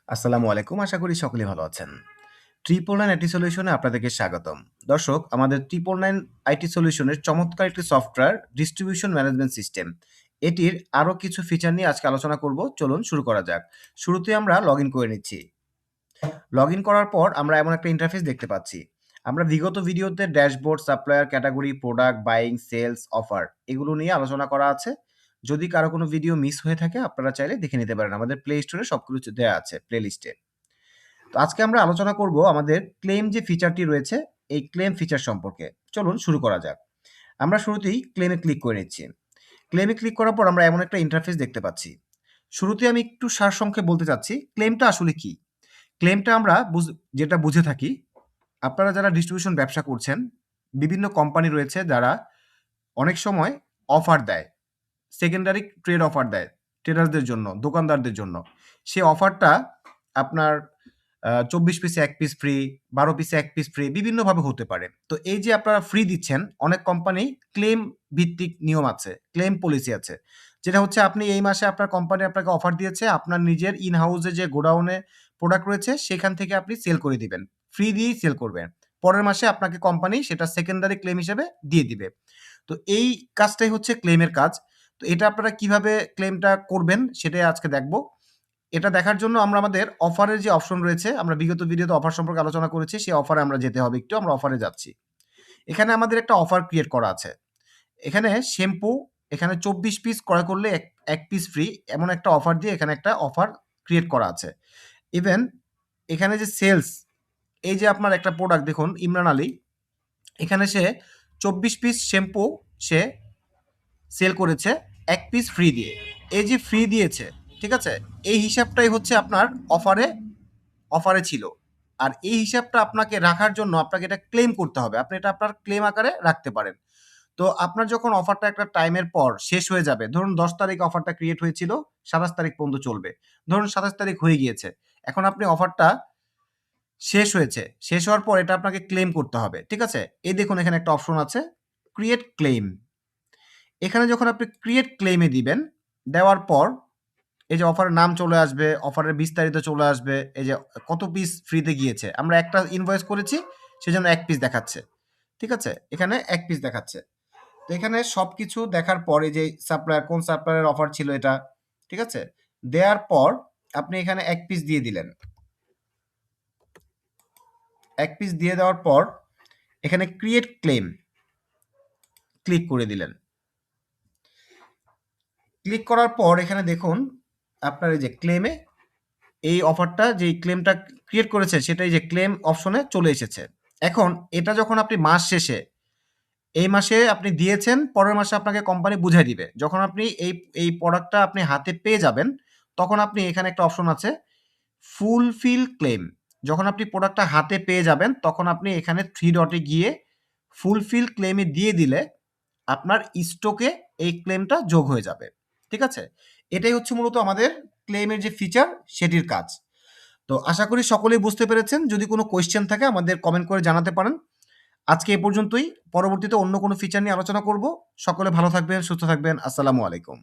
আসসালামু আলাইকুম। আশা করি সকলেই ভালো আছেন। 999 আইটি সলিউশনে আপনাদেরকে স্বাগতম। দর্শক, আমাদের 999 আইটি সলিউশনের চমৎকার একটি সফটওয়্যার ডিস্ট্রিবিউশন ম্যানেজমেন্ট সিস্টেম। এটির আরো কিছু ফিচার নিয়ে আজকে আলোচনা করব। চলুন শুরু করা যাক। শুরুতেই আমরা লগইন করে নিচ্ছি। লগইন করার পর আমরা এমন একটা ইন্টারফেস দেখতে পাচ্ছি। আমরা বিগত ভিডিওতে dashboard, supplier, category, product, buying, sales, offer এগুলো নিয়ে আলোচনা করা আছে। যদি কারো কোনো ভিডিও মিস হয়ে থাকে আপনারা চাইলে দেখে নিতে পারেন। আমাদের প্লে স্টোরে সবকিছু দেয়া আছে প্লেলিস্টে। তো আজকে আমরা আলোচনা করব আমাদের ক্লেম যে ফিচারটি রয়েছে, এই ক্লেম ফিচার সম্পর্কে। চলুন শুরু করা যাক। আমরা শুরুতেই ক্লেমে ক্লিক করে নিচ্ছি। ক্লেমে ক্লিক করার পর আমরা এমন একটা ইন্টারফেস দেখতে পাচ্ছি। শুরুতে আমি একটু সারসংক্ষেপে বলতে চাচ্ছি, ক্লেমটা আসলে কি? ক্লেমটা আমরা যেটা বুঝে থাকি, আপনারা যারা ডিস্ট্রিবিউশন ব্যবসা করছেন, বিভিন্ন কোম্পানি রয়েছে যারা অনেক সময় অফার দেয়। সেকেন্ডারি ট্রেড অফার দেয় ট্রেডারদের জন্য, দোকানদারদের জন্য। সেই অফারটা আপনার ২৪ পিসে ১ পিস ফ্রি, ১২ পিসে ১ পিস ফ্রি বিভিন্নভাবে হতে পারে। তো এই যে আপনারা ফ্রি দিচ্ছেন, অনেক কোম্পানি ক্লেম ভিত্তিক নিয়ম আছে, ক্লেম পলিসি আছে। যেটা হচ্ছে আপনি এই মাসে আপনার কোম্পানি আপনাকে অফার দিয়েছে, আপনার নিজের ইন হাউসে যে গোডাউনে প্রোডাক্ট রয়েছে সেখান থেকে আপনি সেল করে দিবেন। ফ্রি দিয়েই সেল করবেন। পরের মাসে আপনাকে কোম্পানি সেটা সেকেন্ডারি ক্লেম হিসেবে দিয়ে দিবে। তো এই কাজটাই হচ্ছে ক্লেমের কাজ। তো এটা আপনারা কিভাবে ক্লেমটা করবেন সেটাই আজকে দেখব। এটা দেখার জন্য আমরা আমাদের অফারের যে অপশন রয়েছে, আমরা বিগত ভিডিওতে অফার সম্পর্কে আলোচনা করেছি, সেই অফারে আমরা যেতে হবে একটু। আমরা অফারে যাচ্ছি। এখানে আমাদের একটা অফার ক্রিয়েট করা আছে। এখানে শ্যাম্পু, এখানে ২৪ পিস ক্রয় করলে ১ পিস ফ্রি এমন একটা অফার দিয়ে এখানে একটা অফার ক্রিয়েট করা আছে। ইভেন এখানে যে সেলস, এই যে আপনার একটা প্রোডাক্ট দেখুন ইমরান আলী, এখানে সে ২৪ পিস শ্যাম্পু সে সেল করেছে ১ পিস ফ্রি দিয়ে। এই যে ফ্রি দিয়েছে, ঠিক আছে? এই হিসাবটাই হচ্ছে আপনার অফারে ছিল। আর এই হিসাবটা আপনাকে রাখার জন্য আপনাকে এটা ক্লেম করতে হবে। আপনি এটা আপনার ক্লেম আকারে রাখতে পারেন। তো আপনার যখন অফারটা একটা টাইমের পর শেষ হয়ে যাবে, ধরুন ১০ তারিখ অফারটা ক্রিয়েট হয়েছিল, ২৭ তারিখ পর্যন্ত চলবে। ধরুন ২৭ তারিখ হয়ে গিয়েছে। এখন আপনি অফারটা শেষ হয়েছে। শেষ হওয়ার পর এটা আপনাকে ক্লেম করতে হবে। ঠিক আছে? এই দেখুন এখানে একটা অপশন আছে, ক্রিয়েট ক্লেম। এখানে যখন আপনি ক্রিয়েট ক্লেমে দিবেন, দেওয়ার পর এই যে অফারের নাম চলে আসবে, অফারের বিস্তারিত চলে আসবে, এই যে কত পিস ফ্রিতে গিয়েছে। আমরা একটা ইনভয়েস করেছি, সেজন্য ১ পিস দেখাচ্ছে। ঠিক আছে? এখানে ১ পিস দেখাচ্ছে। তো এখানে সবকিছু দেখার পর এই যে সাপ্লায়ার, কোন সাপ্লায়ারের অফার ছিল এটা, ঠিক আছে? দেয়ার পর আপনি এখানে ১ পিস দিয়ে দিলেন। ১ পিস দিয়ে দেওয়ার পর এখানে ক্রিয়েট ক্লেম ক্লিক করে দিলেন। ক্লিক করার পর এখানে দেখুন আপনার এই যে ক্লেমে এই অফারটা যেই ক্লেমটা ক্রিয়েট করেছে সেটা এই যে ক্লেম অপশনে চলে এসেছে। এখন এটা যখন আপনি মাস শেষে, এই মাসে আপনি দিয়েছেন, পরের মাসে আপনাকে কোম্পানি বুঝায় দিবে। যখন আপনি এই প্রোডাক্টটা আপনি হাতে পেয়ে যাবেন, তখন আপনি এখানে একটা অপশন আছে ফুলফিল ক্লেম। যখন আপনি প্রোডাক্টটা হাতে পেয়ে যাবেন, তখন আপনি এখানে 3 ডটে গিয়ে ফুলফিল ক্লেমে দিয়ে দিলে আপনার স্টকে এই ক্লেমটা যোগ হয়ে যাবে। ঠিক আছে? এটাই হচ্ছে মূলত আমাদের ক্লেমের যে ফিচার সেটির কাজ। তো আশা করি সকলেই বুঝতে পেরেছেন। যদি কোনো কোয়েশ্চেন থাকে আমাদের কমেন্ট করে জানাতে পারেন। আজকে এ পর্যন্তই। পরবর্তীতে অন্য কোনো ফিচার নিয়ে আলোচনা করব। সকলে ভালো থাকবেন, সুস্থ থাকবেন। আসসালামু আলাইকুম।